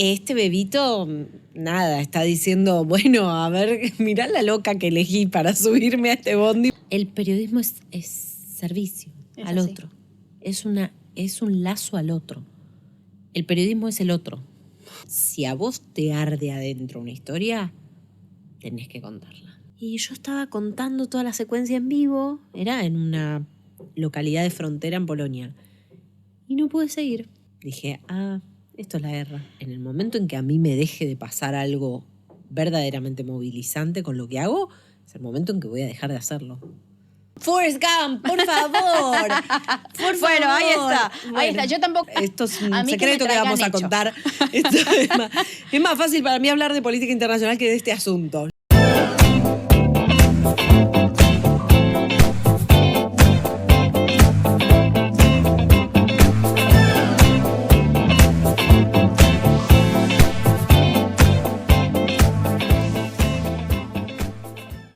Este bebito, nada, está diciendo, bueno, a ver, mirá la loca que elegí para subirme a este bondi. El periodismo es servicio al otro. Es un lazo al otro. El periodismo es el otro. Si a vos te arde adentro una historia, tenés que contarla. Y yo estaba contando toda la secuencia en vivo, era en una localidad de frontera en Polonia. Y no pude seguir. Dije, esto es la guerra. En el momento en que a mí me deje de pasar algo verdaderamente movilizante con lo que hago, es el momento en que voy a dejar de hacerlo. Forrest Gump, por favor. Bueno, ahí está. Ahí está. Yo tampoco. Esto es un secreto que vamos a contar. Esto es más fácil para mí hablar de política internacional que de este asunto.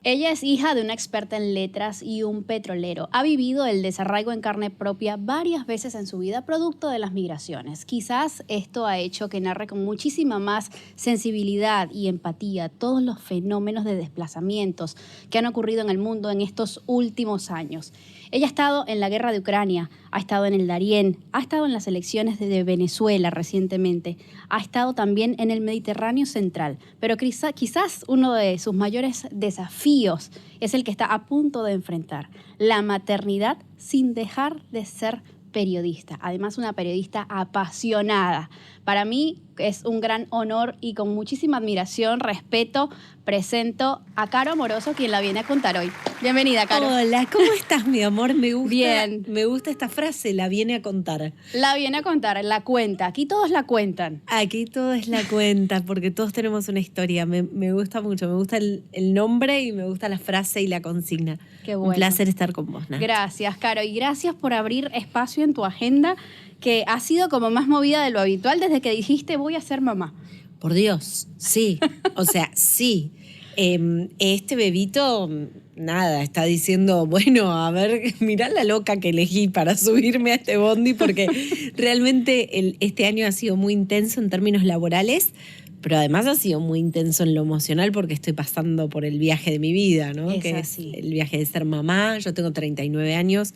Ella es hija de una experta en letras y un petrolero. Ha vivido el desarraigo en carne propia varias veces en su vida, producto de las migraciones. Quizás esto ha hecho que narre con muchísima más sensibilidad y empatía todos los fenómenos de desplazamientos que han ocurrido en el mundo en estos últimos años. Ella ha estado en la guerra de Ucrania, ha estado en el Darién, ha estado en las elecciones de Venezuela recientemente, ha estado también en el Mediterráneo central, pero quizás uno de sus mayores desafíos es el que está a punto de enfrentar: la maternidad sin dejar de ser periodista. Además, una periodista apasionada. Para mí es un gran honor y con muchísima admiración, respeto, presento a Caro Amoroso, quien la viene a contar hoy. Bienvenida, Caro. Hola, ¿cómo estás, mi amor? Me gusta, bien. Me gusta esta frase, la viene a contar. La viene a contar, la cuenta. Aquí todos la cuentan. Aquí todos la cuentan, porque todos tenemos una historia. Me gusta mucho, me gusta el nombre y me gusta la frase y la consigna. Qué bueno. Un placer estar con vos, Nath. Gracias, Caro, y gracias por abrir espacio en tu agenda, que ha sido como más movida de lo habitual desde que dijiste voy a ser mamá. Por Dios, sí. O sea, sí. Este bebito, nada, está diciendo, bueno, a ver, mirá la loca que elegí para subirme a este bondi, porque realmente este año ha sido muy intenso en términos laborales, pero además ha sido muy intenso en lo emocional porque estoy pasando por el viaje de mi vida, ¿no? Es que así. es el viaje de ser mamá. Yo tengo 39 años,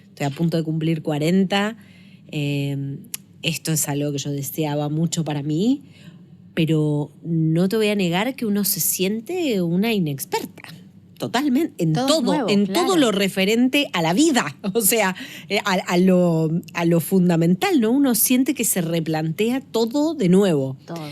estoy a punto de cumplir 40. Esto es algo que yo deseaba mucho para mí, pero no te voy a negar que uno se siente una inexperta. Totalmente, en todo lo referente a la vida, o sea, a lo fundamental, ¿no? Uno siente que se replantea todo de nuevo. Todo.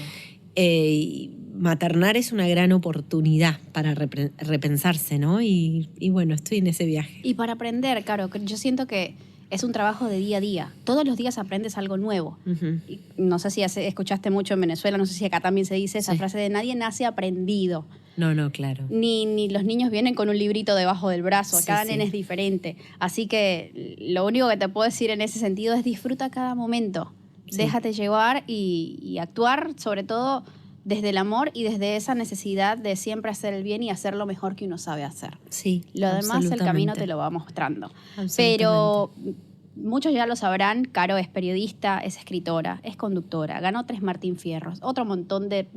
Maternar es una gran oportunidad para repensarse, ¿no? Y bueno, estoy en ese viaje. Y para aprender, claro, yo siento que es un trabajo de día a día. Todos los días aprendes algo nuevo. Uh-huh. Y no sé si escuchaste mucho en Venezuela, no sé si acá también se dice esa frase de nadie nace aprendido. No, claro. Ni los niños vienen con un librito debajo del brazo. Cada nene es diferente. Así que lo único que te puedo decir en ese sentido es disfruta cada momento. Sí. Déjate llevar y actuar, sobre todo desde el amor y desde esa necesidad de siempre hacer el bien y hacer lo mejor que uno sabe hacer. Sí, lo demás, el camino te lo va mostrando. Pero muchos ya lo sabrán, Caro es periodista, es escritora, es conductora, ganó 3 Martín Fierros, otro montón de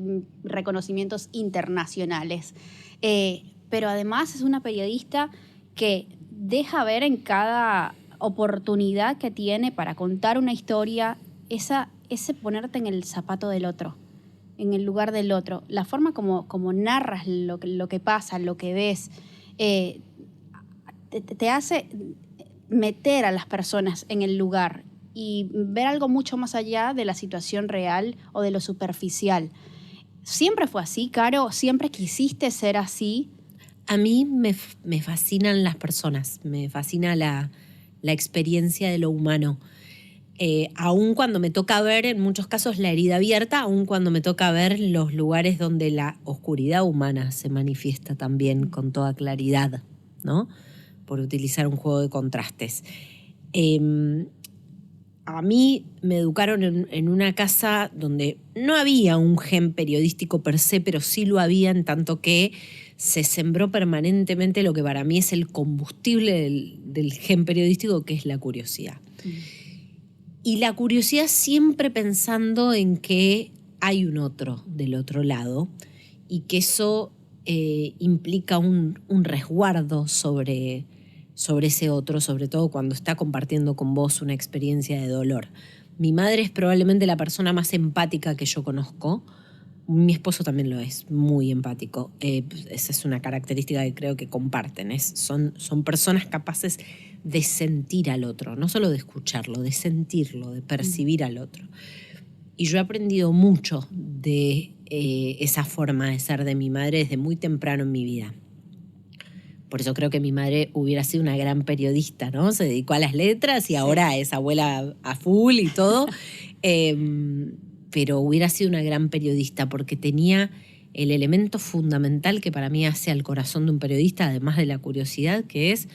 reconocimientos internacionales. Pero además es una periodista que deja ver en cada oportunidad que tiene para contar una historia ese ponerte en el zapato del otro, en el lugar del otro. La forma como narras lo que pasa, lo que ves, te hace meter a las personas en el lugar y ver algo mucho más allá de la situación real o de lo superficial. ¿Siempre fue así, Caro? ¿Siempre quisiste ser así? A mí me fascinan las personas, me fascina la experiencia de lo humano. Aun cuando me toca ver, en muchos casos, la herida abierta, aun cuando me toca ver los lugares donde la oscuridad humana se manifiesta también con toda claridad, ¿no? Por utilizar un juego de contrastes. A mí me educaron en una casa donde no había un gen periodístico per se, pero sí lo había en tanto que se sembró permanentemente lo que para mí es el combustible del gen periodístico, que es la curiosidad. Y la curiosidad siempre pensando en que hay un otro del otro lado y que eso implica un resguardo sobre ese otro, sobre todo cuando está compartiendo con vos una experiencia de dolor. Mi madre es probablemente la persona más empática que yo conozco. Mi esposo también lo es, muy empático. Esa es una característica que creo que comparten. Son personas capaces de sentir al otro, no solo de escucharlo, de sentirlo, de percibir al otro. Y yo he aprendido mucho de esa forma de ser de mi madre desde muy temprano en mi vida. Por eso creo que mi madre hubiera sido una gran periodista, ¿no? Se dedicó a las letras y ahora es abuela a full y todo. Pero hubiera sido una gran periodista porque tenía el elemento fundamental que para mí hace al corazón de un periodista, además de la curiosidad, que es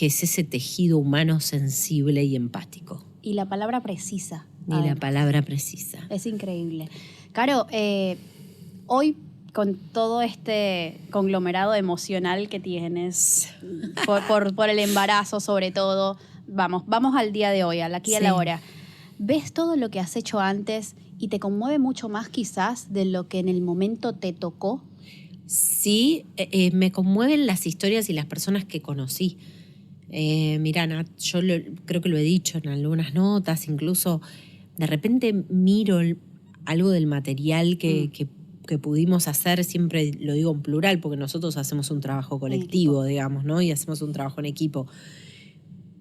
ese tejido humano sensible y empático. Y la palabra precisa. La palabra precisa. Es increíble. Caro, hoy con todo este conglomerado emocional que tienes, por el embarazo sobre todo, vamos al día de hoy, aquí a la hora. ¿Ves todo lo que has hecho antes y te conmueve mucho más quizás de lo que en el momento te tocó? Sí, me conmueven las historias y las personas que conocí. Mirá, Nat, yo creo que lo he dicho en algunas notas, incluso de repente miro algo del material que pudimos hacer, siempre lo digo en plural, porque nosotros hacemos un trabajo colectivo, digamos, ¿no? Y hacemos un trabajo en equipo.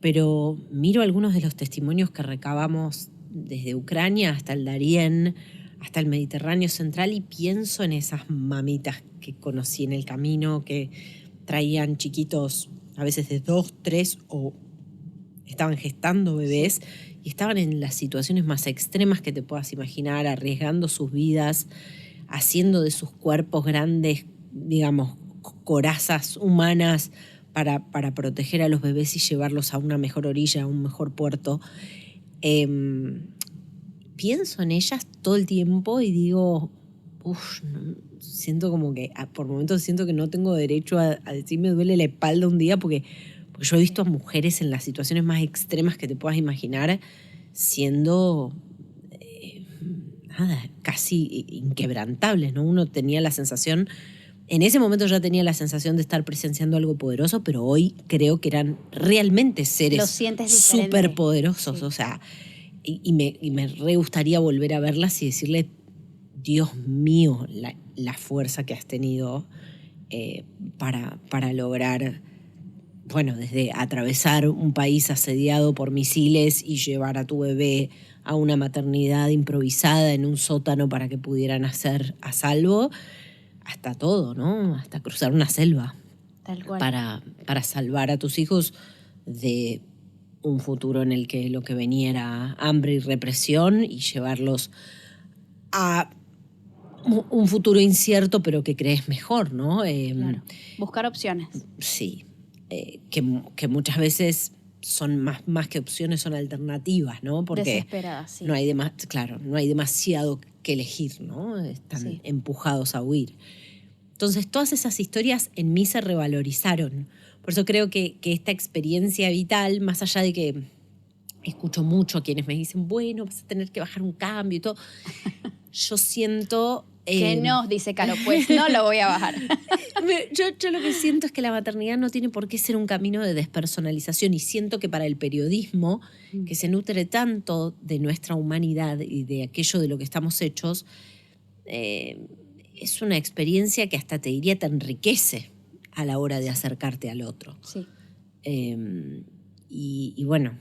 Pero miro algunos de los testimonios que recabamos desde Ucrania hasta el Darién, hasta el Mediterráneo central, y pienso en esas mamitas que conocí en el camino, que traían chiquitos a veces de 2, 3 o estaban gestando bebés y estaban en las situaciones más extremas que te puedas imaginar, arriesgando sus vidas, haciendo de sus cuerpos grandes, digamos, corazas humanas para proteger a los bebés y llevarlos a una mejor orilla, a un mejor puerto. Pienso en ellas todo el tiempo y digo, siento como que, por momentos siento que no tengo derecho a decir me duele la espalda un día porque yo he visto a mujeres en las situaciones más extremas que te puedas imaginar siendo casi inquebrantables, ¿no? Uno tenía la sensación, en ese momento ya tenía la sensación de estar presenciando algo poderoso, pero hoy creo que eran realmente seres súper poderosos, sí. O sea, y me re gustaría volver a verlas y decirle, Dios mío, la fuerza que has tenido para lograr, bueno, desde atravesar un país asediado por misiles y llevar a tu bebé a una maternidad improvisada en un sótano para que pudieran nacer a salvo, hasta todo, ¿no? Hasta cruzar una selva. Tal cual. Para salvar a tus hijos de un futuro en el que lo que venía era hambre y represión y llevarlos a un futuro incierto, pero que crees mejor, ¿no? Claro. Buscar opciones. Sí. Que muchas veces son más que opciones, son alternativas, ¿no? Porque desesperadas, sí. No hay demasiado que elegir, ¿no? Están empujados a huir. Entonces, todas esas historias en mí se revalorizaron. Por eso creo que esta experiencia vital, más allá de que escucho mucho a quienes me dicen, bueno, vas a tener que bajar un cambio y todo, yo siento... Que no, dice Caro, pues no lo voy a bajar. Yo lo que siento es que la maternidad no tiene por qué ser un camino de despersonalización y siento que para el periodismo, que se nutre tanto de nuestra humanidad y de aquello de lo que estamos hechos, es una experiencia que hasta te diría te enriquece a la hora de acercarte al otro. Sí. Y bueno,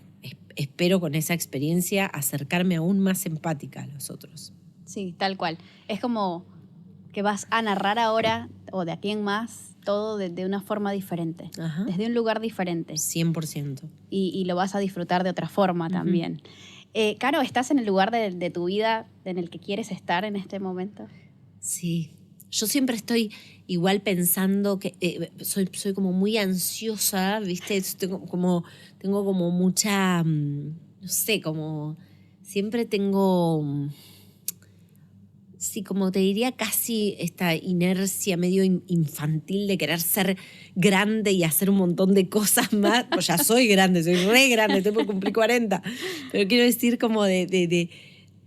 espero con esa experiencia acercarme aún más empática a los otros. Sí, tal cual. Es como que vas a narrar ahora, o de aquí en más, todo de una forma diferente. Ajá. Desde un lugar diferente. 100%. Y lo vas a disfrutar de otra forma también. Caro, ¿estás en el lugar de tu vida en el que quieres estar en este momento? Sí. Yo siempre estoy igual pensando que soy como muy ansiosa, ¿viste? Tengo como mucha, no sé, como siempre tengo... Sí, como te diría, casi esta inercia medio infantil de querer ser grande y hacer un montón de cosas más. Pues ya soy grande, soy re grande, estoy por cumplir 40. Pero quiero decir como de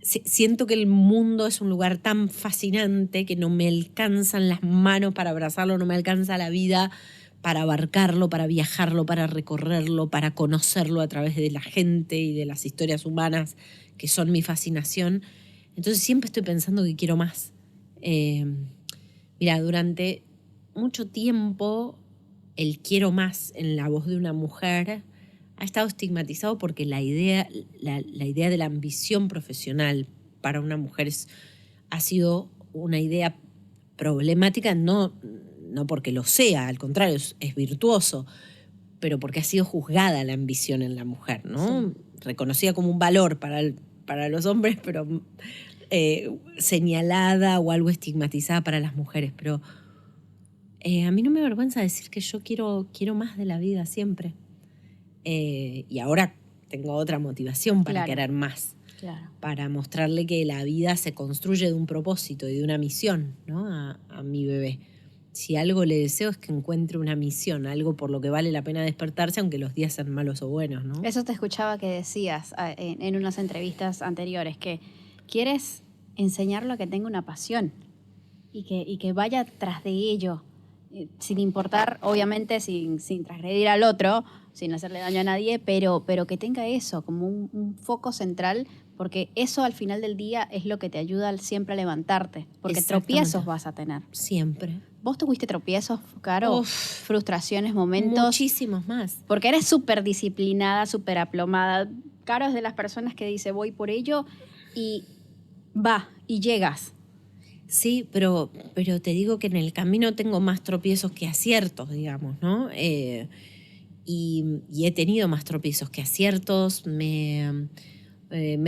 siento que el mundo es un lugar tan fascinante que no me alcanzan las manos para abrazarlo, no me alcanza la vida para abarcarlo, para viajarlo, para recorrerlo, para conocerlo a través de la gente y de las historias humanas que son mi fascinación. Entonces siempre estoy pensando que quiero más. Mira, durante mucho tiempo el quiero más en la voz de una mujer ha estado estigmatizado porque la idea de la ambición profesional para una mujer ha sido una idea problemática, no porque lo sea, al contrario, es virtuoso, pero porque ha sido juzgada la ambición en la mujer, ¿no? Sí. Reconocida como un valor para los hombres, pero señalada o algo estigmatizada para las mujeres. Pero a mí no me avergüenza decir que yo quiero más de la vida siempre. Y ahora tengo otra motivación para querer más. Claro. Para mostrarle que la vida se construye de un propósito y de una misión, ¿no? a mi bebé. Si algo le deseo es que encuentre una misión, algo por lo que vale la pena despertarse, aunque los días sean malos o buenos, ¿no? Eso te escuchaba que decías en unas entrevistas anteriores, que quieres enseñarlo a que tenga una pasión y que vaya tras de ello, sin importar, obviamente, sin transgredir al otro, sin hacerle daño a nadie, pero que tenga eso como un foco central, porque eso al final del día es lo que te ayuda siempre a levantarte, porque tropiezos vas a tener. Siempre. ¿Vos tuviste tropiezos, Caro? Frustraciones, momentos. Muchísimos más. Porque eres súper disciplinada, súper aplomada. Caro es de las personas que dice voy por ello y va y llegas. Sí, pero te digo que en el camino tengo más tropiezos que aciertos, digamos, ¿no? Y he tenido más tropiezos que aciertos. Me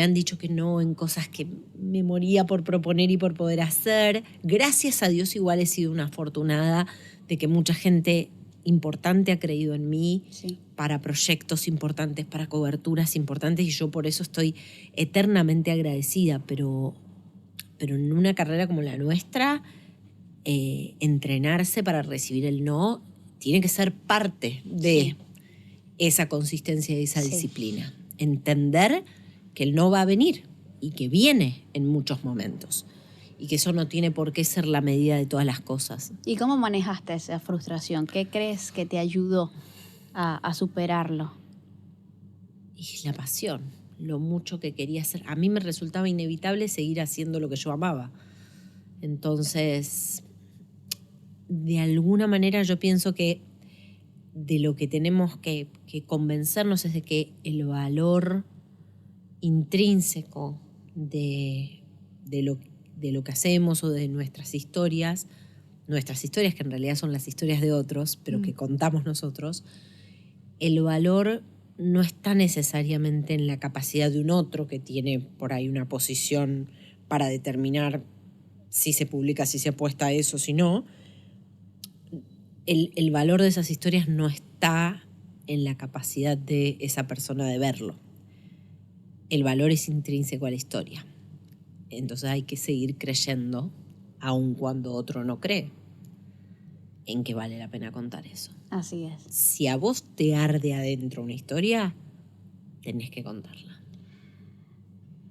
han dicho que no en cosas que me moría por proponer y por poder hacer. Gracias a Dios igual he sido una afortunada de que mucha gente importante ha creído en mí, sí, para proyectos importantes, para coberturas importantes, y yo por eso estoy eternamente agradecida, pero en una carrera como la nuestra, entrenarse para recibir el no tiene que ser parte de esa consistencia y esa disciplina. Entender que el no va a venir y que viene en muchos momentos y que eso no tiene por qué ser la medida de todas las cosas. ¿Y cómo manejaste esa frustración? ¿Qué crees que te ayudó a superarlo? Y la pasión, lo mucho que quería hacer. A mí me resultaba inevitable seguir haciendo lo que yo amaba. Entonces, de alguna manera yo pienso que de lo que tenemos que convencernos es de que el valor intrínseco de lo que hacemos o de nuestras historias que en realidad son las historias de otros, pero que contamos nosotros, el valor no está necesariamente en la capacidad de un otro que tiene por ahí una posición para determinar si se publica, si se apuesta a eso, si no. El valor de esas historias no está en la capacidad de esa persona de verlo. El valor es intrínseco a la historia. Entonces hay que seguir creyendo, aun cuando otro no cree, en que vale la pena contar eso. Así es. Si a vos te arde adentro una historia, tenés que contarla.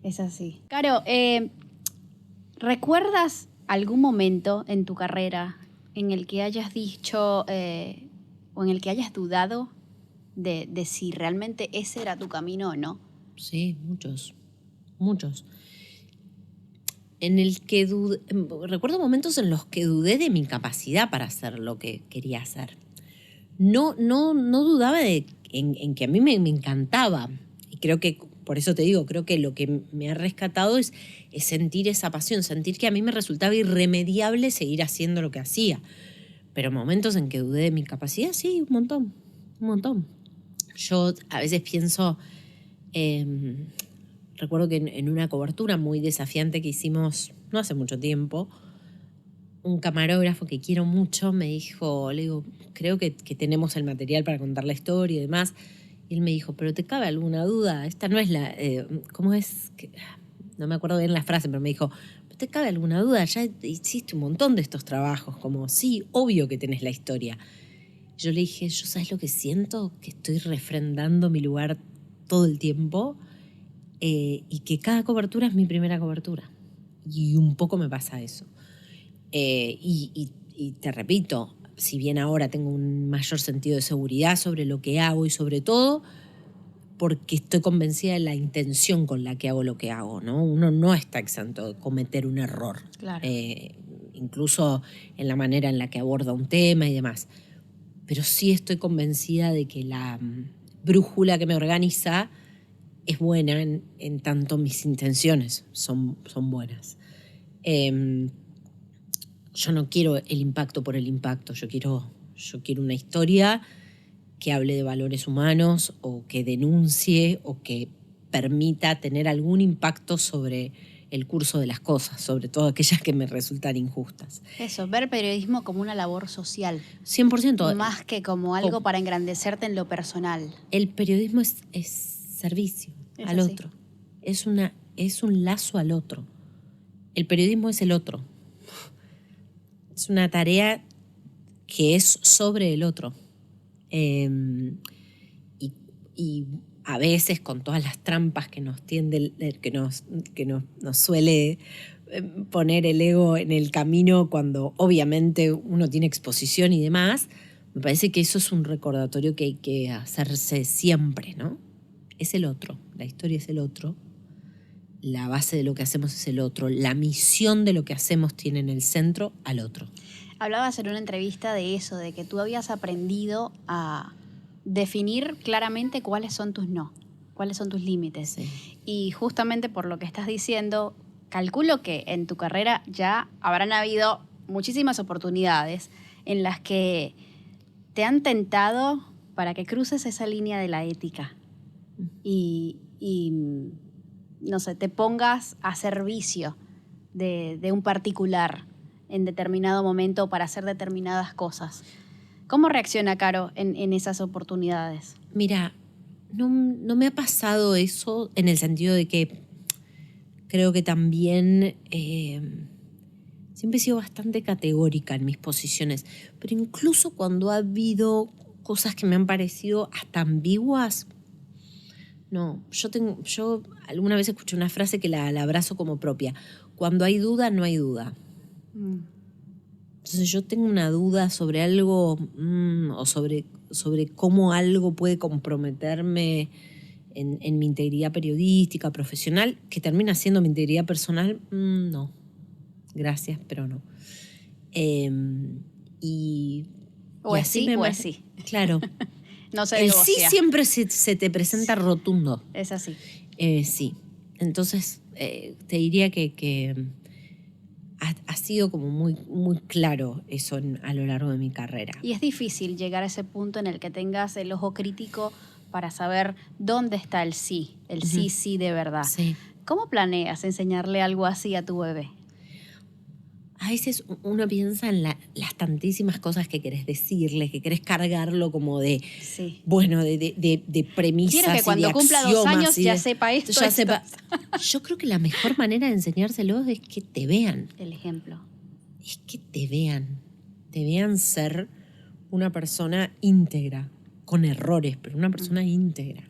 Es así. Caro, ¿recuerdas algún momento en tu carrera en el que hayas dicho o en el que hayas dudado de si realmente ese era tu camino o no? Sí, muchos. Recuerdo momentos en los que dudé de mi capacidad para hacer lo que quería hacer. No dudaba en que a mí me encantaba. Y creo que, por eso te digo, creo que lo que me ha rescatado es sentir esa pasión, sentir que a mí me resultaba irremediable seguir haciendo lo que hacía. Pero momentos en que dudé de mi capacidad, sí, un montón. Yo a veces pienso, recuerdo que en una cobertura muy desafiante que hicimos no hace mucho tiempo, un camarógrafo que quiero mucho me dijo, le digo, creo que tenemos el material para contar la historia y demás. Y él me dijo, ¿pero te cabe alguna duda? Esta no es la... ¿cómo es? No me acuerdo bien la frase, pero me dijo, ¿te cabe alguna duda? Ya hiciste un montón de estos trabajos, como, sí, obvio que tenés la historia. Yo le dije, ¿yo sabes lo que siento? Que estoy refrendando mi lugar todo el tiempo y que cada cobertura es mi primera cobertura. Y un poco me pasa eso. Y te repito, si bien ahora tengo un mayor sentido de seguridad sobre lo que hago y sobre todo porque estoy convencida de la intención con la que hago lo que hago, ¿no? Uno no está exento de cometer un error. Claro. Incluso en la manera en la que aborda un tema y demás. Pero sí estoy convencida de que la brújula que me organiza es buena en tanto mis intenciones son buenas. Yo no quiero el impacto por el impacto, yo quiero una historia que hable de valores humanos o que denuncie o que permita tener algún impacto sobre el curso de las cosas, sobre todo aquellas que me resultan injustas. Eso, ver periodismo como una labor social. 100%. Más que como algo para engrandecerte en lo personal. El periodismo es servicio al otro. Es un lazo al otro. El periodismo es el otro. Es una tarea que es sobre el otro. Y a veces con todas las trampas que nos tiende, que nos suele poner el ego en el camino cuando obviamente uno tiene exposición y demás, me parece que eso es un recordatorio que hay que hacerse siempre, ¿no? Es el otro, la historia es el otro, la base de lo que hacemos es el otro, la misión de lo que hacemos tiene en el centro al otro. Hablabas en una entrevista de eso, de que tú habías aprendido a definir claramente cuáles son tus no, cuáles son tus límites. Sí. Y justamente por lo que estás diciendo, calculo que en tu carrera ya habrán habido muchísimas oportunidades en las que te han tentado para que cruces esa línea de la ética y no sé, te pongas a servicio de un particular en determinado momento para hacer determinadas cosas. ¿Cómo reacciona Caro en esas oportunidades? Mira, no me ha pasado eso en el sentido de que creo que también siempre he sido bastante categórica en mis posiciones, pero incluso cuando ha habido cosas que me han parecido hasta ambiguas, no, yo alguna vez escuché una frase que la abrazo como propia. Cuando hay duda, no hay duda. Entonces yo tengo una duda sobre algo o sobre cómo algo puede comprometerme en mi integridad periodística, profesional, que termina siendo mi integridad personal, no. Gracias, pero no. O es sí o es sí. Claro. No se el negocia. sí siempre se te presenta rotundo. Es así. Sí. Entonces, te diría que ha sido como muy, muy claro eso a lo largo de mi carrera. Y es difícil llegar a ese punto en el que tengas el ojo crítico para saber dónde está el sí de verdad. Sí. ¿Cómo planeas enseñarle algo así a tu bebé? A veces uno piensa en las tantísimas cosas que querés decirle, que querés cargarlo como de, bueno, de premisas. Quiero que cuando cumpla 2 años ya sepa esto. Yo creo que la mejor manera de enseñárselos es que te vean. El ejemplo. Es que te vean ser una persona íntegra, con errores, pero una persona íntegra.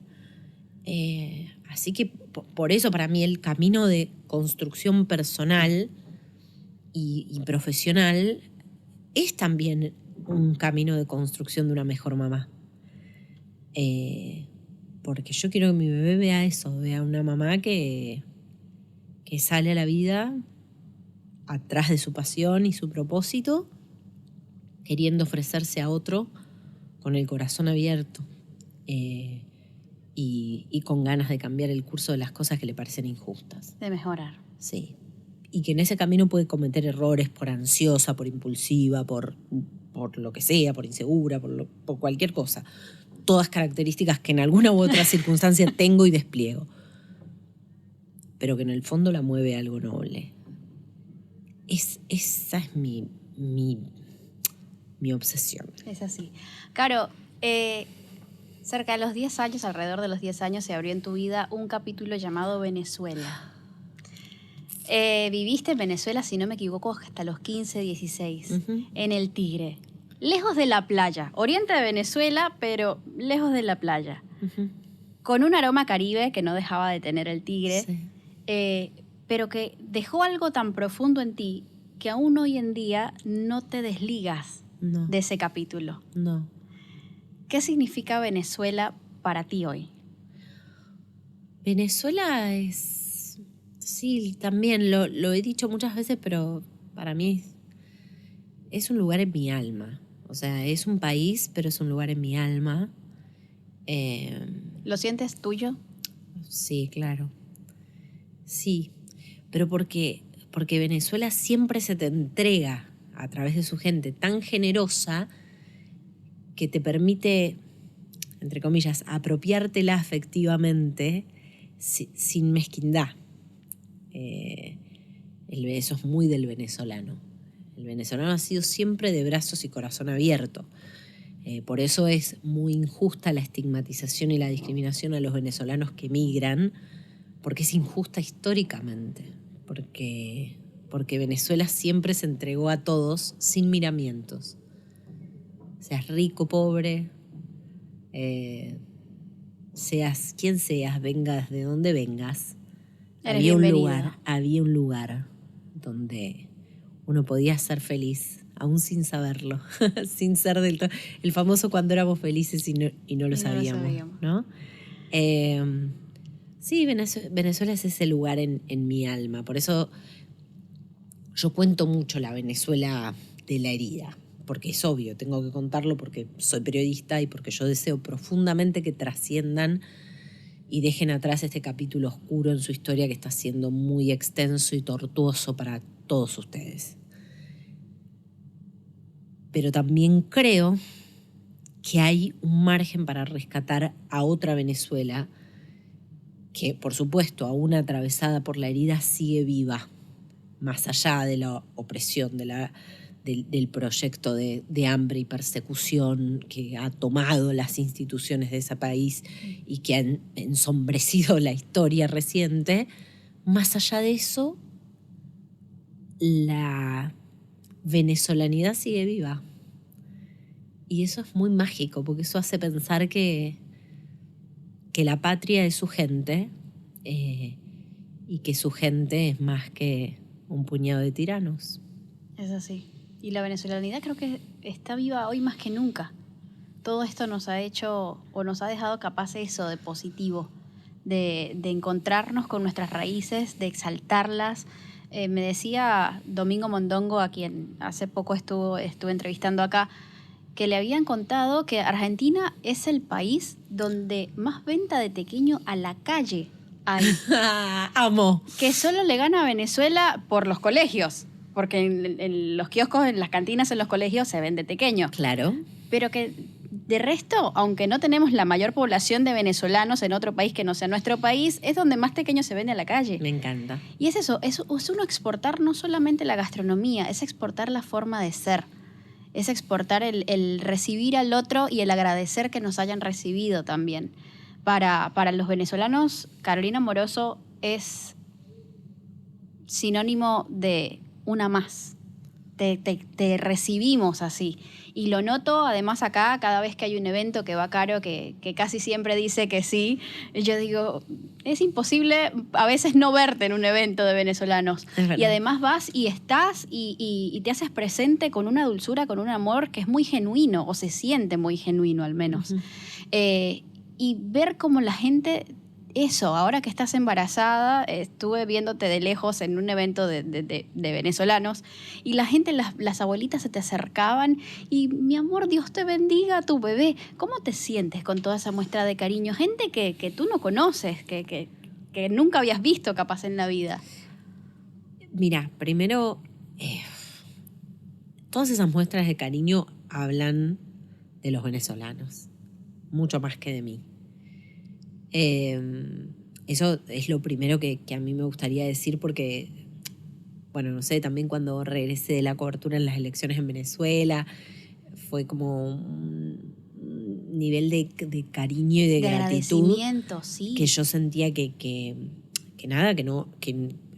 Así que por eso para mí el camino de construcción personal y profesional es también un camino de construcción de una mejor mamá. Porque yo quiero que mi bebé vea eso, vea una mamá que sale a la vida atrás de su pasión y su propósito, queriendo ofrecerse a otro con el corazón abierto y con ganas de cambiar el curso de las cosas que le parecen injustas. De mejorar. Sí. Y que en ese camino puede cometer errores por ansiosa, por impulsiva, por lo que sea, por insegura, por cualquier cosa. Todas características que en alguna u otra circunstancia tengo y despliego. Pero que en el fondo la mueve algo noble. Esa es mi obsesión. Es así. Caro, cerca de los 10 años, alrededor de los 10 años, se abrió en tu vida un capítulo llamado Venezuela. Viviste en Venezuela, si no me equivoco, hasta los 15, 16, en El Tigre. Lejos de la playa, oriente de Venezuela, pero lejos de la playa. con un aroma caribe que no dejaba de tener el tigre, Sí. pero que dejó algo tan profundo en ti que aún hoy en día no te desligas No. de ese capítulo. No. ¿Qué significa Venezuela para ti hoy? Venezuela es... Sí, también lo he dicho muchas veces, pero para mí es un lugar en mi alma. O sea, es un país, pero es un lugar en mi alma. ¿Lo sientes tuyo? Sí, claro. Sí, pero porque Venezuela siempre se te entrega a través de su gente tan generosa que te permite, entre comillas, apropiártela afectivamente sin mezquindad. Eso es muy del venezolano. El venezolano ha sido siempre de brazos y corazón abierto. Por eso es muy injusta la estigmatización y la discriminación a los venezolanos que emigran, porque es injusta históricamente, porque Venezuela siempre se entregó a todos sin miramientos. Seas rico, pobre, seas quien seas, vengas de donde vengas, Eres bienvenido. había un lugar donde uno podía ser feliz, aún sin saberlo, sin ser del todo. El famoso cuando éramos felices y no lo sabíamos, ¿no? Sí, Venezuela es ese lugar en mi alma. Por eso yo cuento mucho la Venezuela de la herida. Porque es obvio, tengo que contarlo porque soy periodista y porque yo deseo profundamente que trasciendan y dejen atrás este capítulo oscuro en su historia que está siendo muy extenso y tortuoso para todos ustedes. Pero también creo que hay un margen para rescatar a otra Venezuela que, por supuesto, aún atravesada por la herida, sigue viva, más allá de la opresión, del proyecto de hambre y persecución que ha tomado las instituciones de ese país y que han ensombrecido la historia reciente. Más allá de eso, la venezolanidad sigue viva. Y eso es muy mágico, porque eso hace pensar que la patria es su gente y que su gente es más que un puñado de tiranos. Es así. Y la venezolanidad creo que está viva hoy más que nunca. Todo esto nos ha hecho o nos ha dejado capaces eso de positivo, de encontrarnos con nuestras raíces, de exaltarlas. Me decía Domingo Mondongo, a quien hace poco estuve entrevistando acá, que le habían contado que Argentina es el país donde más venta de tequeño a la calle hay. ¡Amo! Que solo le gana a Venezuela por los colegios, porque en los kioscos, en las cantinas, en los colegios se vende tequeño. Claro. Pero que de resto, aunque no tenemos la mayor población de venezolanos en otro país que no sea nuestro país, es donde más tequeño se vende a la calle. Me encanta. Y es eso, es uno exportar no solamente la gastronomía, es exportar la forma de ser. Es exportar el recibir al otro y el agradecer que nos hayan recibido también. Para los venezolanos, Carolina Moroso es sinónimo de una más. Te recibimos así. Y lo noto además acá, cada vez que hay un evento que va Caro, que casi siempre dice que sí, yo digo, es imposible a veces no verte en un evento de venezolanos. Y además vas y estás y te haces presente con una dulzura, con un amor que es muy genuino, o se siente muy genuino al menos. Uh-huh. Y ver cómo la gente... Eso, ahora que estás embarazada, estuve viéndote de lejos en un evento de venezolanos y la gente, las abuelitas se te acercaban y mi amor, Dios te bendiga a tu bebé. ¿Cómo te sientes con toda esa muestra de cariño? Gente que tú no conoces, que nunca habías visto capaz en la vida. Mira, primero, todas esas muestras de cariño hablan de los venezolanos, mucho más que de mí. Eso es lo primero que a mí me gustaría decir porque, bueno, no sé, también cuando regresé de la cobertura en las elecciones en Venezuela, fue como un nivel de cariño y de gratitud, agradecimiento, sí. Que yo sentía que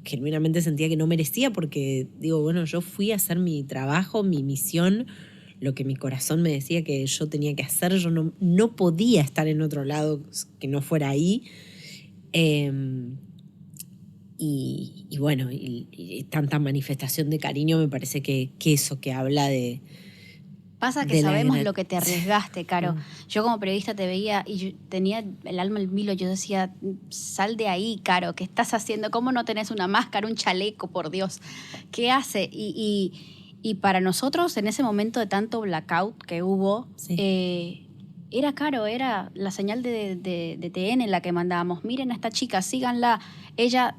genuinamente sentía que no merecía porque, digo, bueno, yo fui a hacer mi trabajo, mi misión, lo que mi corazón me decía que yo tenía que hacer. Yo no podía estar en otro lado que no fuera ahí. Y bueno, y tanta manifestación de cariño me parece que eso que habla de... Pasa que sabemos lo que te arriesgaste, Caro. Yo como periodista te veía y yo tenía el alma al milo. Yo decía, sal de ahí, Caro. ¿Qué estás haciendo? ¿Cómo no tenés una máscara, un chaleco, por Dios? ¿Qué hace? Y para nosotros, en ese momento de tanto blackout que hubo, era Caro, era la señal de TN en la que mandábamos. Miren a esta chica, síganla. Ella,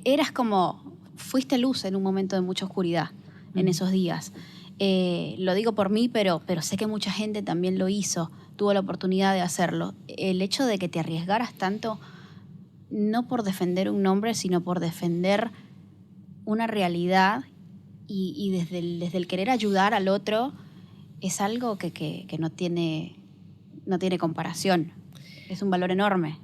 eras como, fuiste luz en un momento de mucha oscuridad en esos días. Lo digo por mí, pero sé que mucha gente también lo hizo, tuvo la oportunidad de hacerlo. El hecho de que te arriesgaras tanto, no por defender un nombre, sino por defender una realidad y desde el querer ayudar al otro, es algo que no tiene comparación. Es un valor enorme.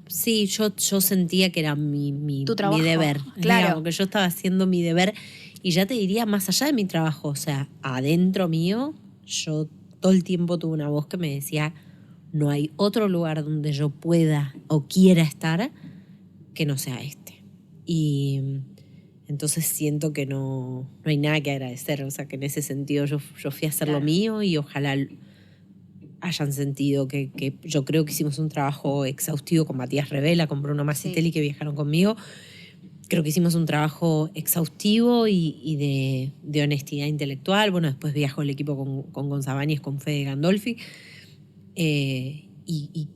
Sí, yo sentía que era mi trabajo, deber. Claro. Digamos, que yo estaba haciendo mi deber. Y ya te diría, más allá de mi trabajo, o sea, adentro mío, yo todo el tiempo tuve una voz que me decía, no hay otro lugar donde yo pueda o quiera estar que no sea este. Y entonces siento que no hay nada que agradecer. O sea, que en ese sentido yo fui a hacer lo mío y ojalá hayan sentido que yo creo que hicimos un trabajo exhaustivo con Matías Revela, con Bruno Masitelli, que viajaron conmigo. Creo que hicimos un trabajo exhaustivo y de honestidad intelectual. Bueno, después viajó el equipo con Gonzabáñez, con Fede Gandolfi. Y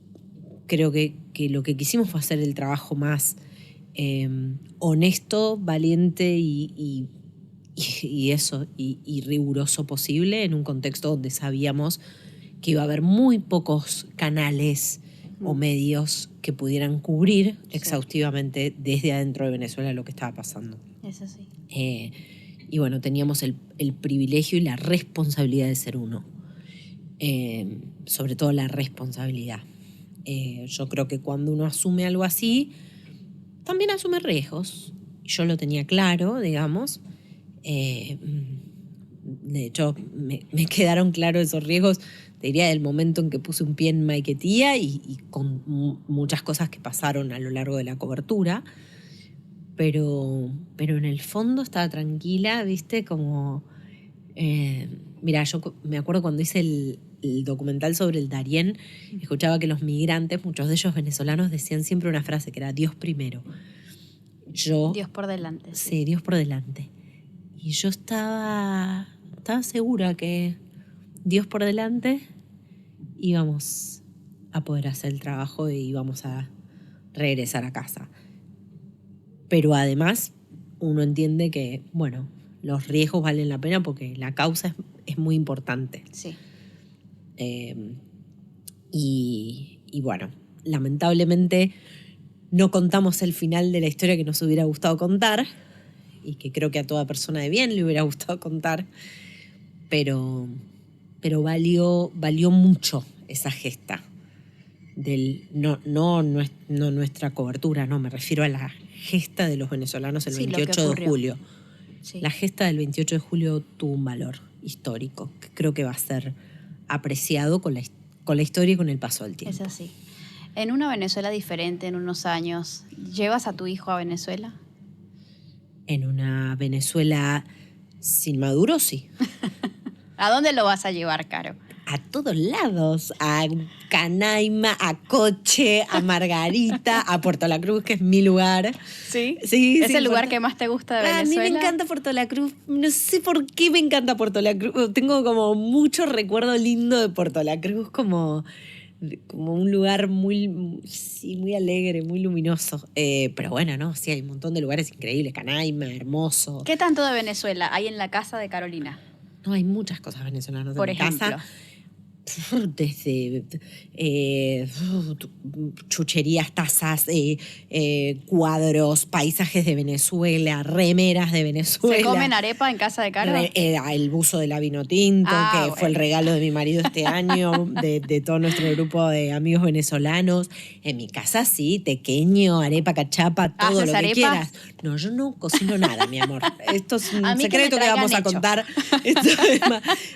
creo que lo que quisimos fue hacer el trabajo más honesto, valiente y riguroso posible en un contexto donde sabíamos que iba a haber muy pocos canales o medios que pudieran cubrir exhaustivamente desde adentro de Venezuela lo que estaba pasando. Eso sí. Y bueno, teníamos el privilegio y la responsabilidad de ser uno. Sobre todo la responsabilidad. Yo creo que cuando uno asume algo así, también asume riesgos. Yo lo tenía claro, digamos. De hecho, me quedaron claros esos riesgos, te diría, del momento en que puse un pie en Maiquetía y con muchas cosas que pasaron a lo largo de la cobertura. Pero en el fondo estaba tranquila, ¿viste? Como... mira, yo me acuerdo cuando hice el documental sobre el Darién, escuchaba que los migrantes, muchos de ellos venezolanos, decían siempre una frase que era Dios primero. Dios por delante. Sí, Dios por delante. Y yo estaba segura que Dios por delante íbamos a poder hacer el trabajo y íbamos a regresar a casa. Pero además uno entiende que, bueno, los riesgos valen la pena porque la causa es muy importante. Sí. Y bueno, lamentablemente no contamos el final de la historia que nos hubiera gustado contar y que creo que a toda persona de bien le hubiera gustado contar, pero valió mucho esa gesta del no nuestra cobertura, no, me refiero a la gesta de los venezolanos el 28 de julio. Sí. La gesta del 28 de julio tuvo un valor histórico que creo que va a ser apreciado con la historia y con el paso del tiempo. Es así. En una Venezuela diferente, en unos años, ¿llevas a tu hijo a Venezuela? En una Venezuela sin Maduro, sí. ¿A dónde lo vas a llevar, Caro? A todos lados, a Canaima, a Coche, a Margarita, a Puerto La Cruz, que es mi lugar. ¿Sí? Sí, ¿Es el lugar que más te gusta de Venezuela? A mí me encanta Puerto La Cruz. No sé por qué me encanta Puerto La Cruz. Tengo como mucho recuerdo lindo de Puerto La Cruz, como un lugar muy alegre, muy luminoso. Pero bueno, no, sí, hay un montón de lugares increíbles. Canaima, hermoso. ¿Qué tanto de Venezuela hay en la casa de Carolina? No, hay muchas cosas venezolanas por en mi ejemplo casa. desde chucherías, tazas, cuadros, paisajes de Venezuela, remeras de Venezuela. ¿Se comen arepa en casa de Caro? El buzo de la Vinotinto, que fue el regalo de mi marido este año, de todo nuestro grupo de amigos venezolanos. En mi casa sí, tequeño, arepa, cachapa, todo lo que arepas? Quieras. No, yo no cocino nada, mi amor. Esto es un secreto que vamos a contar. Esto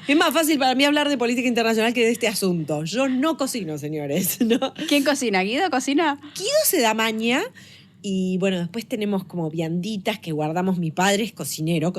es más fácil para mí hablar de política internacional que de este asunto. Yo no cocino, señores, ¿no? ¿Quién cocina? ¿Guido cocina? Guido se da maña. Y bueno, después tenemos como vianditas que guardamos. Mi padre es cocinero.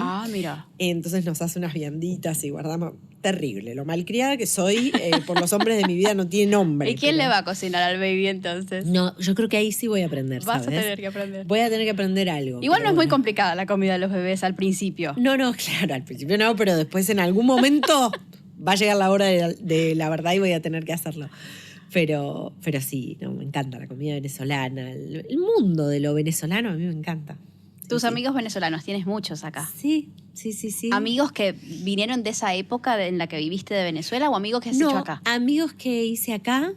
Ah, mira. Entonces nos hace unas vianditas y guardamos. Terrible. Lo malcriada que soy por los hombres de mi vida no tiene nombre. ¿Y quién le va a cocinar al baby entonces? No, yo creo que ahí sí voy a aprender, ¿sabes? Vas a tener que aprender. Voy a tener que aprender algo. Igual no es muy complicada la comida de los bebés al principio. No, claro, al principio no, pero después en algún momento va a llegar la hora de la verdad y voy a tener que hacerlo. Pero sí, no, me encanta la comida venezolana. El mundo de lo venezolano a mí me encanta. ¿Tus amigos venezolanos? Tienes muchos acá. Sí. ¿Amigos que vinieron de esa época en la que viviste de Venezuela o amigos que has hecho acá? Amigos que hice acá,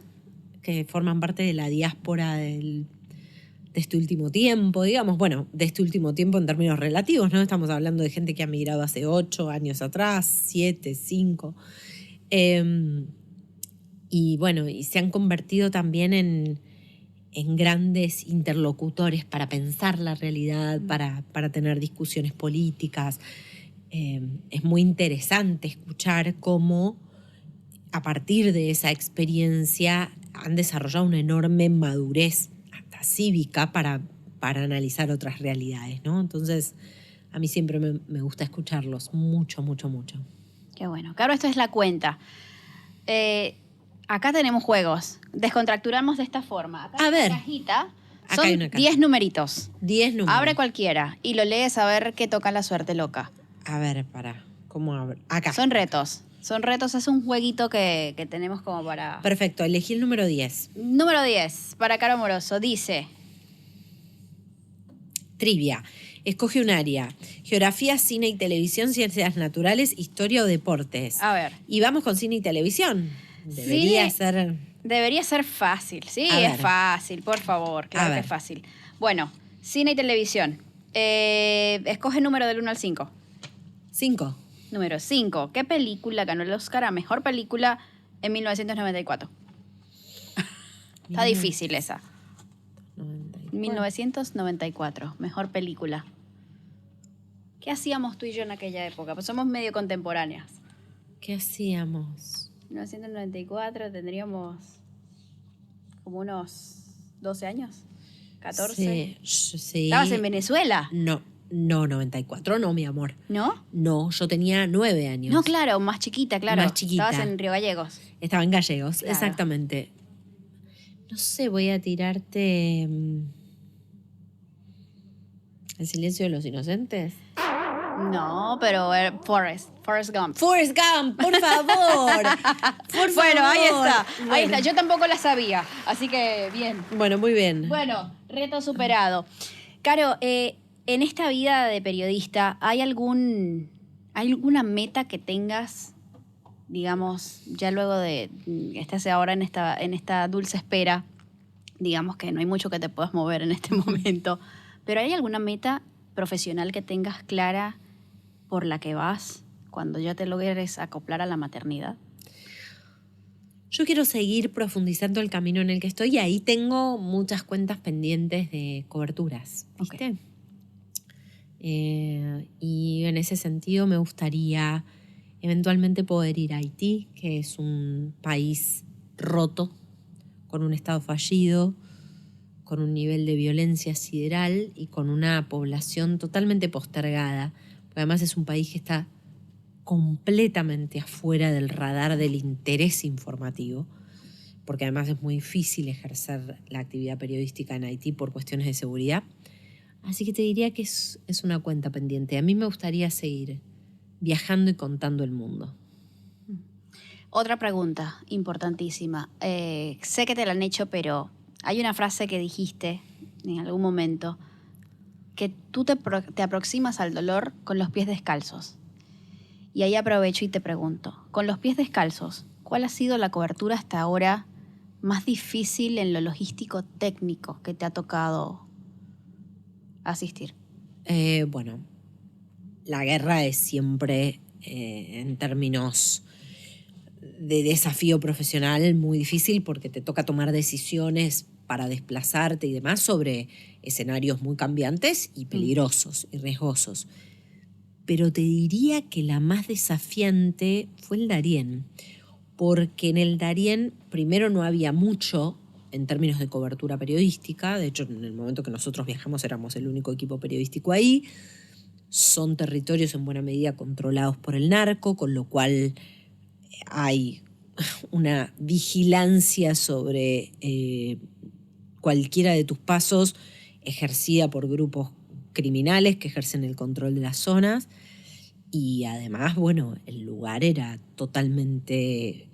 que forman parte de la diáspora de este último tiempo, digamos. Bueno, de este último tiempo en términos relativos, ¿no? Estamos hablando de gente que ha migrado hace 8 años atrás, 7, 5. Y bueno, y se han convertido también en grandes interlocutores para pensar la realidad, para tener discusiones políticas. Es muy interesante escuchar cómo a partir de esa experiencia han desarrollado una enorme madurez hasta cívica para analizar otras realidades, ¿no? Entonces, a mí siempre me gusta escucharlos mucho. Qué bueno. Claro, esto es la cuenta. Acá tenemos juegos. Descontracturamos de esta forma. Acá a hay ver. Una cajita. Acá Son hay una caja. 10 numeritos. 10 números. Abre cualquiera y lo lees a ver qué toca la suerte loca. A ver, ¿cómo abre? Acá. Son retos, es un jueguito que tenemos como para... Perfecto, elegí el número 10. Número 10, para Caro Moroso, dice... Trivia. Escoge un área. Geografía, cine y televisión, ciencias naturales, historia o deportes. A ver. Y vamos con cine y televisión. Debería ser... Debería ser fácil. Sí, A es ver. fácil, por favor. Claro que es fácil. Bueno, cine y televisión. Escoge número del 1 al 5. 5. Número 5. ¿Qué película ganó el Oscar a Mejor Película en 1994? Está difícil esa. 1994. Mejor Película. ¿Qué hacíamos tú y yo en aquella época? Pues somos medio contemporáneas. ¿Qué hacíamos? 1994 tendríamos como unos 12 años. 14. Sí. ¿Estabas en Venezuela? No, 94 no, mi amor. ¿No? No, yo tenía 9 años. No, claro, más chiquita, claro. Más chiquita. Estabas en Río Gallegos. Estaba en Gallegos, Claro. exactamente. No sé, voy a tirarte... ¿El silencio de los inocentes? No, pero Forrest Gump. Forrest Gump, por favor. Bueno, ahí está. Bueno. Ahí está. Yo tampoco la sabía, así que bien. Bueno, muy bien. Bueno, reto superado. Caro, en esta vida de periodista, ¿hay alguna meta que tengas, digamos, ya luego de estás ahora en esta dulce espera, digamos que no hay mucho que te puedas mover en este momento, pero ¿hay alguna meta profesional que tengas clara por la que vas cuando ya te logres acoplar a la maternidad? Yo quiero seguir profundizando el camino en el que estoy y ahí tengo muchas cuentas pendientes de coberturas, ¿viste? Ok. Y en ese sentido me gustaría eventualmente poder ir a Haití, que es un país roto, con un Estado fallido, con un nivel de violencia sideral y con una población totalmente postergada. Porque además es un país que está completamente afuera del radar del interés informativo, porque además es muy difícil ejercer la actividad periodística en Haití por cuestiones de seguridad. Así que te diría que es una cuenta pendiente. A mí me gustaría seguir viajando y contando el mundo. Otra pregunta importantísima. Sé que te la han hecho, pero hay una frase que dijiste en algún momento, que tú te aproximas al dolor con los pies descalzos. Y ahí aprovecho y te pregunto, con los pies descalzos, ¿cuál ha sido la cobertura hasta ahora más difícil en lo logístico técnico que te ha tocado asistir? Bueno, la guerra es siempre, en términos de desafío profesional, muy difícil porque te toca tomar decisiones para desplazarte y demás sobre escenarios muy cambiantes y peligrosos y riesgosos. Pero te diría que la más desafiante fue el Darién, porque en el Darién primero no había mucho en términos de cobertura periodística. De hecho, en el momento que nosotros viajamos éramos el único equipo periodístico ahí. Son territorios en buena medida controlados por el narco, con lo cual hay una vigilancia sobre cualquiera de tus pasos ejercida por grupos criminales que ejercen el control de las zonas. Y además, bueno, el lugar era totalmente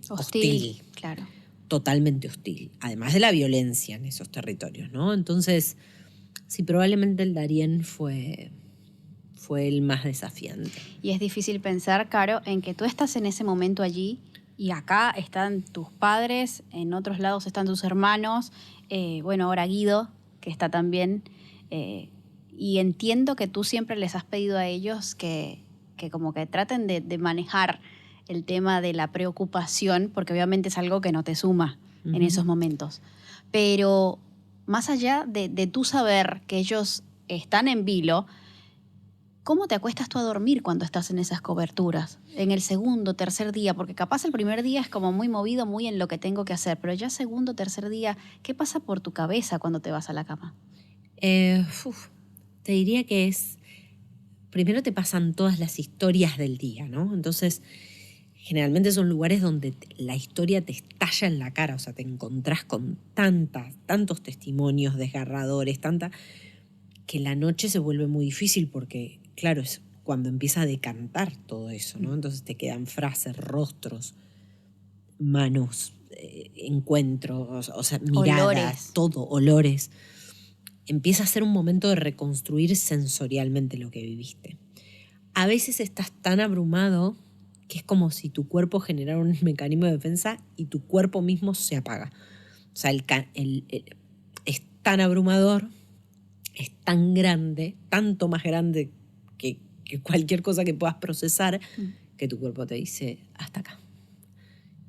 hostil. Claro. Totalmente hostil. Además de la violencia en esos territorios, ¿no? Entonces, sí, probablemente el Darién fue el más desafiante. Y es difícil pensar, Caro, en que tú estás en ese momento allí y acá están tus padres, en otros lados están tus hermanos, bueno, ahora Guido, que está también, y entiendo que tú siempre les has pedido a ellos que como que traten de manejar el tema de la preocupación, porque obviamente es algo que no te suma en esos momentos. Pero más allá de tú saber que ellos están en vilo, ¿cómo te acuestas tú a dormir cuando estás en esas coberturas? En el segundo, tercer día, porque capaz el primer día es como muy movido, muy en lo que tengo que hacer, pero ya segundo, tercer día, ¿qué pasa por tu cabeza cuando te vas a la cama? Te diría que primero te pasan todas las historias del día, ¿no? Entonces, generalmente son lugares donde la historia te estalla en la cara, o sea, te encontrás con tantos testimonios desgarradores, que la noche se vuelve muy difícil porque, claro, es cuando empieza a decantar todo eso, ¿no? Entonces te quedan frases, rostros, manos, encuentros, o sea, miradas, Olores. todo, olores. Empieza a ser un momento de reconstruir sensorialmente lo que viviste. A veces estás tan abrumado que es como si tu cuerpo generara un mecanismo de defensa y tu cuerpo mismo se apaga. O sea, es tan abrumador, es tan grande, tanto más grande que cualquier cosa que puedas procesar, que tu cuerpo te dice, hasta acá.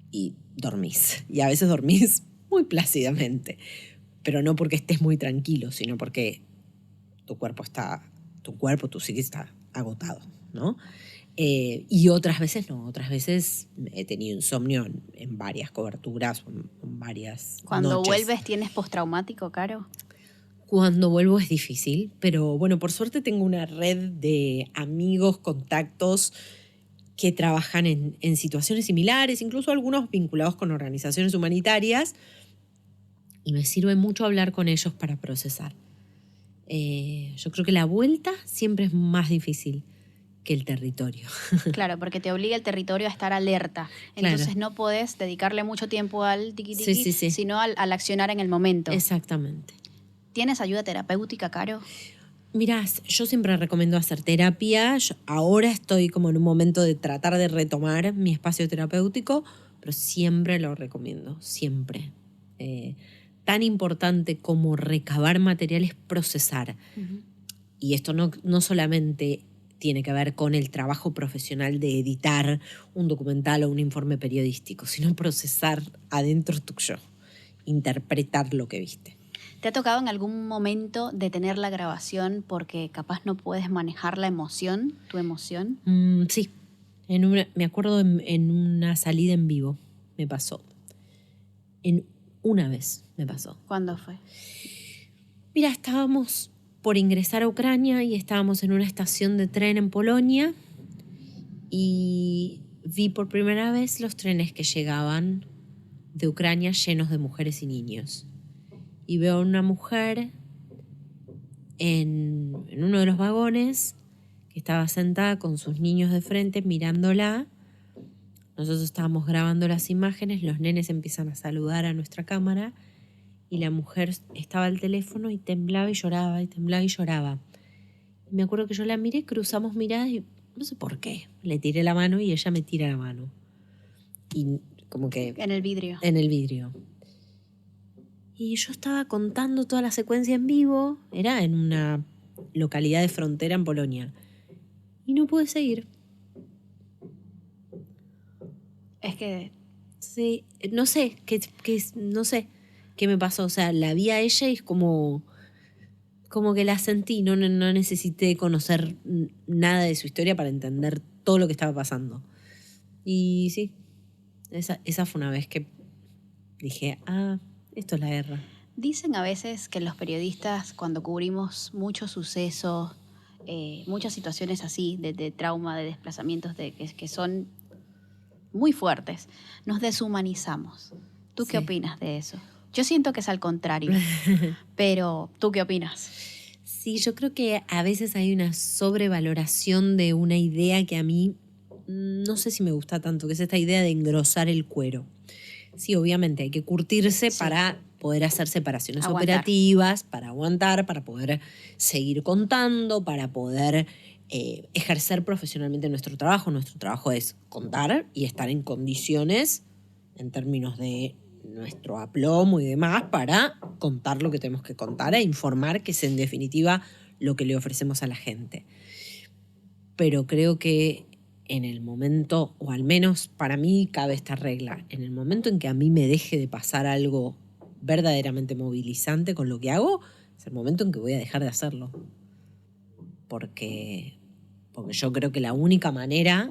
Y dormís. Y a veces dormís muy plácidamente. Pero no porque estés muy tranquilo, sino porque tu cuerpo, tu psique está agotado, ¿no? Y otras veces no, otras veces he tenido insomnio en varias coberturas, en varias Cuando noches. vuelves, ¿tienes postraumático, Caro? Cuando vuelvo es difícil, pero bueno, por suerte tengo una red de amigos, contactos que trabajan en situaciones similares, incluso algunos vinculados con organizaciones humanitarias, y me sirve mucho hablar con ellos para procesar. Yo creo que la vuelta siempre es más difícil que el territorio. Claro, porque te obliga el territorio a estar alerta. Entonces Claro. no podés dedicarle mucho tiempo al tiqui-tiqui, Sí. sino al accionar en el momento. Exactamente. ¿Tienes ayuda terapéutica, Caro? Mirá, yo siempre recomiendo hacer terapia. Yo ahora estoy como en un momento de tratar de retomar mi espacio terapéutico, pero siempre lo recomiendo, siempre. Tan importante como recabar material es procesar. Y esto no solamente tiene que ver con el trabajo profesional de editar un documental o un informe periodístico, sino procesar adentro tuyo, interpretar lo que viste. ¿Te ha tocado en algún momento detener la grabación porque capaz no puedes manejar la emoción, tu emoción? Sí, me acuerdo en una salida en vivo me pasó. Una vez me pasó. ¿Cuándo fue? Mira, estábamos por ingresar a Ucrania y estábamos en una estación de tren en Polonia y vi por primera vez los trenes que llegaban de Ucrania llenos de mujeres y niños. Y veo a una mujer en uno de los vagones que estaba sentada con sus niños de frente mirándola. Nosotros estábamos grabando las imágenes, los nenes empiezan a saludar a nuestra cámara y la mujer estaba al teléfono y temblaba y lloraba y temblaba y lloraba. Y me acuerdo que yo la miré, cruzamos miradas y No sé por qué. Le tiré la mano y ella me tira la mano. Y como que... En el vidrio. En el vidrio. Y yo estaba contando toda la secuencia en vivo. Era en una localidad de frontera en Polonia. Y no pude seguir. Es que... Sí, no sé, no sé qué me pasó. O sea, la vi a ella y es como que la sentí. No necesité conocer nada de su historia para entender todo lo que estaba pasando. Y sí, esa fue una vez que dije, esto es la guerra. Dicen a veces que los periodistas, cuando cubrimos muchos sucesos, muchas situaciones así, de trauma, de desplazamientos, que son muy fuertes, nos deshumanizamos. ¿Tú qué Sí. opinas de eso? Yo siento que es al contrario, pero ¿tú qué opinas? Sí, yo creo que a veces hay una sobrevaloración de una idea que a mí no sé si me gusta tanto, que es esta idea de engrosar el cuero. Sí, obviamente hay que curtirse para poder hacer separaciones operativas, para aguantar, para poder seguir contando, para poder ejercer profesionalmente nuestro trabajo. Nuestro trabajo es contar y estar en condiciones, en términos de nuestro aplomo y demás, para contar lo que tenemos que contar e informar, que es en definitiva lo que le ofrecemos a la gente. Pero creo que en el momento, o al menos para mí cabe esta regla, en el momento en que a mí me deje de pasar algo verdaderamente movilizante con lo que hago, es el momento en que voy a dejar de hacerlo. Porque yo creo que la única manera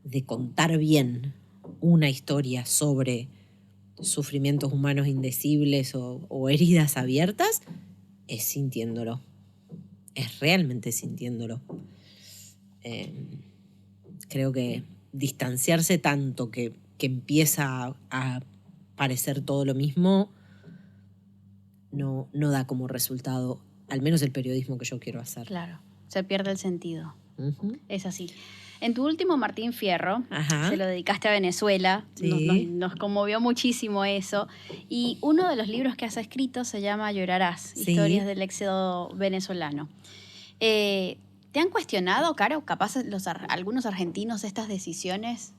de contar bien una historia sobre sufrimientos humanos indecibles o heridas abiertas es sintiéndolo. Es realmente sintiéndolo. Creo que distanciarse tanto que empieza a parecer todo lo mismo no da como resultado, al menos el periodismo que yo quiero hacer. Claro, se pierde el sentido. Uh-huh. Es así. En tu último Martín Fierro, Ajá. se lo dedicaste a Venezuela, Sí. nos conmovió muchísimo eso. Y uno de los libros que has escrito se llama Llorarás, Sí. Historias del éxodo venezolano. ¿Te han cuestionado, Caro, capaz algunos argentinos estas decisiones?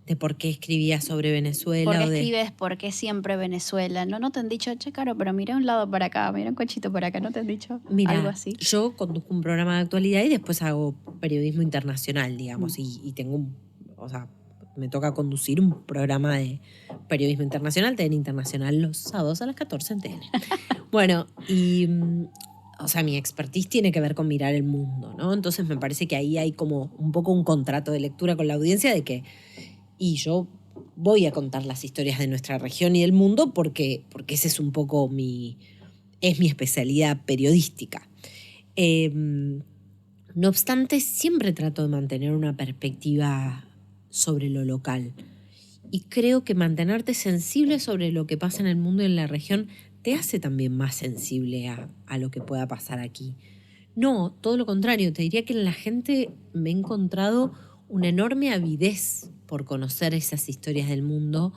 ¿De por qué escribías sobre Venezuela? ¿Por qué escribes por qué siempre Venezuela? ¿No te han dicho, che, Caro, pero mira un lado para acá, mira un cochito para acá? ¿No te han dicho algo así? Yo conduzco un programa de actualidad y después hago periodismo internacional, digamos, y tengo me toca conducir un programa de periodismo internacional, TN Internacional, los sábados a las 14 en TN. Bueno, y mi expertise tiene que ver con mirar el mundo, ¿no? Entonces me parece que ahí hay como un poco un contrato de lectura con la audiencia de que y yo voy a contar las historias de nuestra región y del mundo porque ese es un poco es mi especialidad periodística. No obstante, siempre trato de mantener una perspectiva sobre lo local. Y creo que mantenerte sensible sobre lo que pasa en el mundo y en la región te hace también más sensible a lo que pueda pasar aquí. No, todo lo contrario, te diría que en la gente me he encontrado una enorme avidez por conocer esas historias del mundo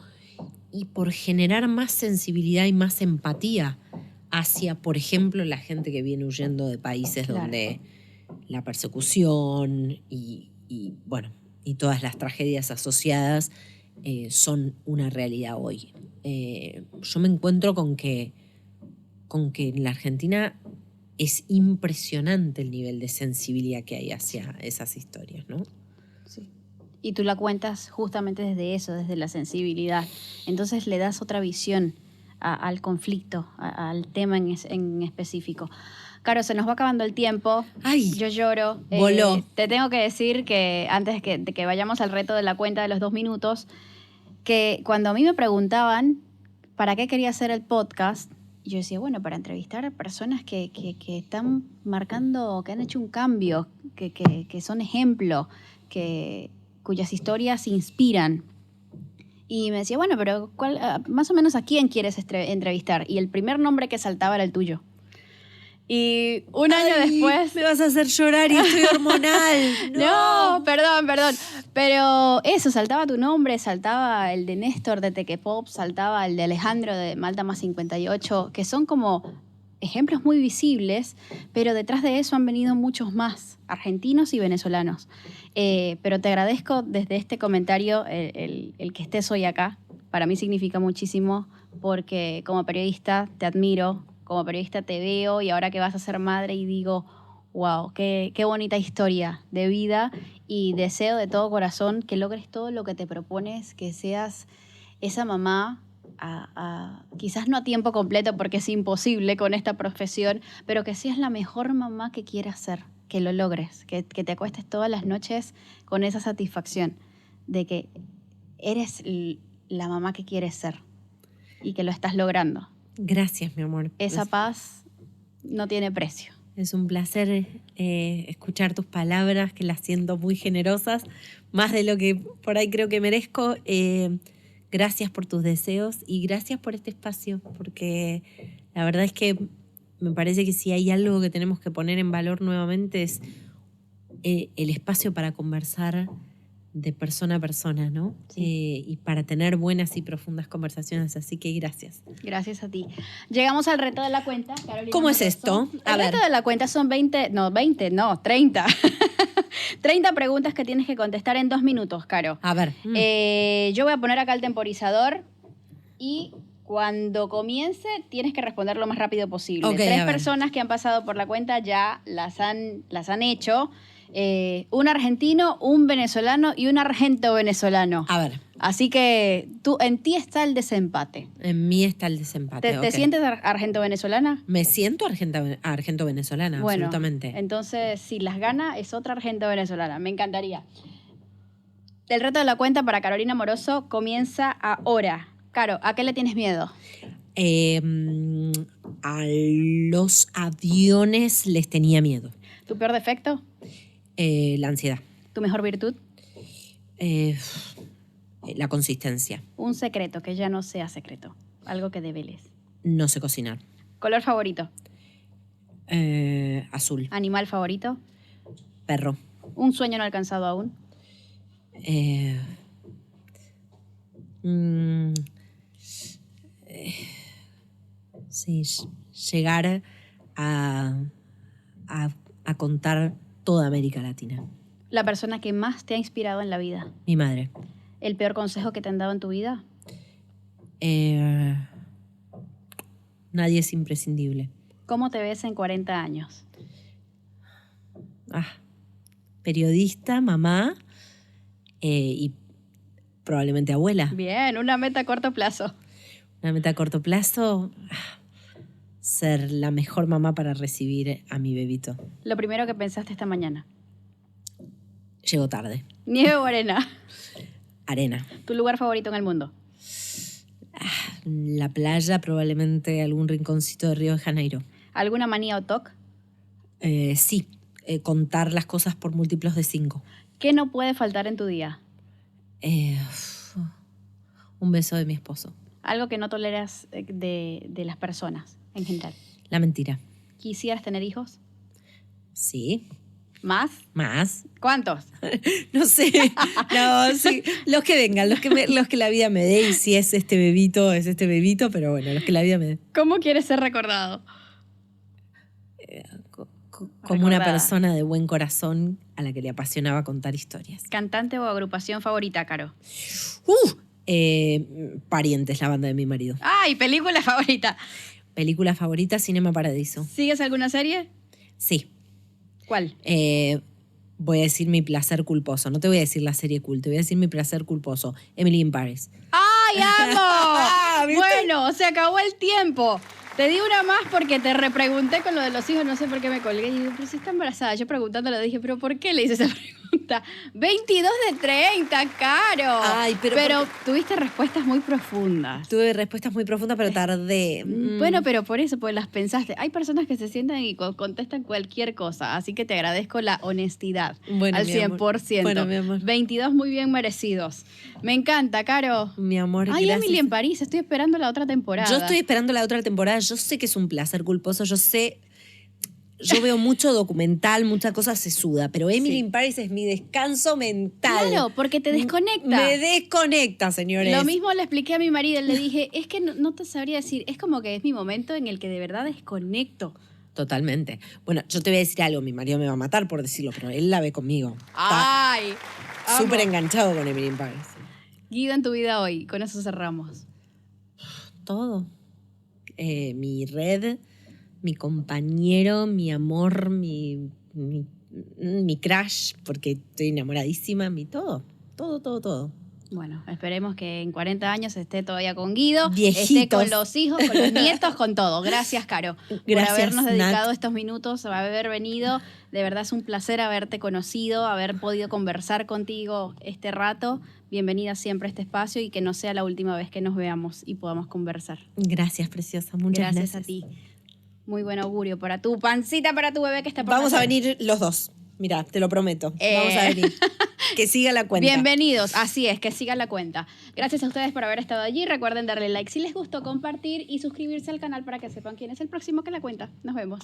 y por generar más sensibilidad y más empatía hacia, por ejemplo, la gente que viene huyendo de países donde la persecución y todas las tragedias asociadas son una realidad hoy. Yo me encuentro con que en la Argentina es impresionante el nivel de sensibilidad que hay hacia esas historias, ¿no? Sí. Y tú la cuentas justamente desde eso, desde la sensibilidad. Entonces le das otra visión al conflicto, al tema en específico. Caro, se nos va acabando el tiempo. ¡Ay! Yo lloro. Voló. Te tengo que decir que antes de que vayamos al reto de la cuenta de los 2 minutos, que cuando a mí me preguntaban para qué quería hacer el podcast, yo decía, bueno, para entrevistar a personas que están marcando, que han hecho un cambio, que son ejemplo, cuyas historias inspiran. Y me decía, bueno, pero más o menos a quién quieres entrevistar. Y el primer nombre que saltaba era el tuyo. Y un año después... Me vas a hacer llorar y estoy hormonal. No, perdón. Pero eso, saltaba tu nombre, saltaba el de Néstor de Tequepop, saltaba el de Alejandro de Malta más 58, que son como ejemplos muy visibles, pero detrás de eso han venido muchos más, argentinos y venezolanos. Pero te agradezco desde este comentario el que estés hoy acá. Para mí significa muchísimo porque como periodista te admiro, como periodista te veo y ahora que vas a ser madre y digo, wow, qué bonita historia de vida y deseo de todo corazón que logres todo lo que te propones, que seas esa mamá, quizás no a tiempo completo porque es imposible con esta profesión, pero que seas la mejor mamá que quieras ser, que lo logres, que te acuestes todas las noches con esa satisfacción de que eres la mamá que quieres ser y que lo estás logrando. Gracias, mi amor. Esa paz no tiene precio. Es un placer escuchar tus palabras, que las siento muy generosas, más de lo que por ahí creo que merezco. Gracias por tus deseos y gracias por este espacio, porque la verdad es que me parece que si hay algo que tenemos que poner en valor nuevamente es el espacio para conversar de persona a persona, ¿no? Sí. Y para tener buenas y profundas conversaciones, así que gracias. Gracias a ti. Llegamos al reto de la cuenta, Carolina. ¿Cómo es Moroso. esto? A El ver. reto de la cuenta son 30. 30 preguntas que tienes que contestar en 2 minutos, Caro. A ver. Yo voy a poner acá el temporizador y cuando comience tienes que responder lo más rápido posible. Ok, 3 a ver. personas que han pasado por la cuenta ya las han hecho. Un argentino, un venezolano y un argento venezolano. A ver. Así que en ti está el desempate. En mí está el desempate. ¿Te sientes argento-venezolana? Me siento argento-venezolana, Bueno, absolutamente. entonces si las gana es otra argento-venezolana. Me encantaría. El reto de la cuenta para Carolina Moroso comienza ahora. Caro, ¿a qué le tienes miedo? A los aviones les tenía miedo. ¿Tu peor defecto? La ansiedad. ¿Tu mejor virtud? La consistencia. Un secreto que ya no sea secreto. Algo que develes. No sé cocinar. ¿Color favorito? Azul. ¿Animal favorito? Perro. ¿Un sueño no alcanzado aún? Sí, llegar a contar toda América Latina. ¿La persona que más te ha inspirado en la vida? Mi madre. ¿El peor consejo que te han dado en tu vida? Nadie es imprescindible. ¿Cómo te ves en 40 años? Periodista, mamá y probablemente abuela. Bien, una meta a corto plazo. Una meta a corto plazo, ser la mejor mamá para recibir a mi bebito. Lo primero que pensaste esta mañana. Llego tarde. ¿Nieve o arena? Arena. ¿Tu lugar favorito en el mundo? La playa, probablemente algún rinconcito de Río de Janeiro. ¿Alguna manía o toc? Sí, contar las cosas por múltiplos de 5. ¿Qué no puede faltar en tu día? Un beso de mi esposo. Algo que no toleras de las personas en general. La mentira. ¿Quisieras tener hijos? Sí. ¿Más? Más. ¿Cuántos? No sé. No, sí. Los que vengan, los que la vida me dé. Y si es este bebito, pero bueno, los que la vida me dé. ¿Cómo quieres ser recordado? Como una persona de buen corazón a la que le apasionaba contar historias. ¿Cantante o agrupación favorita, Caro? Parientes, la banda de mi marido. ¡Ay, película favorita! Película favorita, Cinema Paradiso. ¿Sigues alguna serie? Sí. ¿Cuál? Voy a decir mi placer culposo. No te voy a decir la serie cool, te voy a decir mi placer culposo. Emily in Paris. ¡Ay, amo! ¿Viste? Bueno, se acabó el tiempo. Te di una más porque te repregunté con lo de los hijos, no sé por qué me colgué. Y digo, pero si está embarazada. Yo preguntándole dije, ¿pero por qué le hice esa pregunta? 22 de 30, Caro. Ay, pero tuviste respuestas muy profundas. Tuve respuestas muy profundas, pero tardé. Bueno, pero por eso, pues las pensaste. Hay personas que se sientan y contestan cualquier cosa, así que te agradezco la honestidad Bueno, al mi 100%. amor. Bueno, mi amor. 22 muy bien merecidos. Me encanta, Caro. Mi amor, Ay, gracias. Emily en París, estoy esperando la otra temporada. Yo estoy esperando la otra temporada. Yo sé que es un placer culposo. Yo sé yo veo mucho documental, mucha cosa sesuda, pero Emily in Paris es mi descanso mental. Claro, porque te desconecta. Me desconecta, señores. Lo mismo le expliqué a mi marido, le dije, es que no te sabría decir, es como que es mi momento en el que de verdad desconecto. Totalmente. Bueno, yo te voy a decir algo, mi marido me va a matar por decirlo, pero él la ve conmigo. ¡Ay! Está súper enganchado con Emily in Paris. Guido, en tu vida hoy, con eso cerramos. Todo. Mi red, mi compañero, mi amor, mi crush, porque estoy enamoradísima, mi todo. Todo. Bueno, esperemos que en 40 años esté todavía con Guido, Viejitos. esté con los hijos, con los nietos, con todo. Gracias, Caro, Gracias, por habernos dedicado Nat. estos minutos, por haber venido. De verdad es un placer haberte conocido, haber podido conversar contigo este rato. Bienvenida siempre a este espacio y que no sea la última vez que nos veamos y podamos conversar. Gracias, preciosa. Muchas gracias. Gracias a ti. Muy buen augurio para tu pancita, para tu bebé que está por Vamos a nacer. venir los dos. Mira, te lo prometo. Vamos a venir. Que siga la cuenta. Bienvenidos, así es, que sigan la cuenta. Gracias a ustedes por haber estado allí. Recuerden darle like si les gustó, compartir y suscribirse al canal para que sepan quién es el próximo que la cuenta. Nos vemos.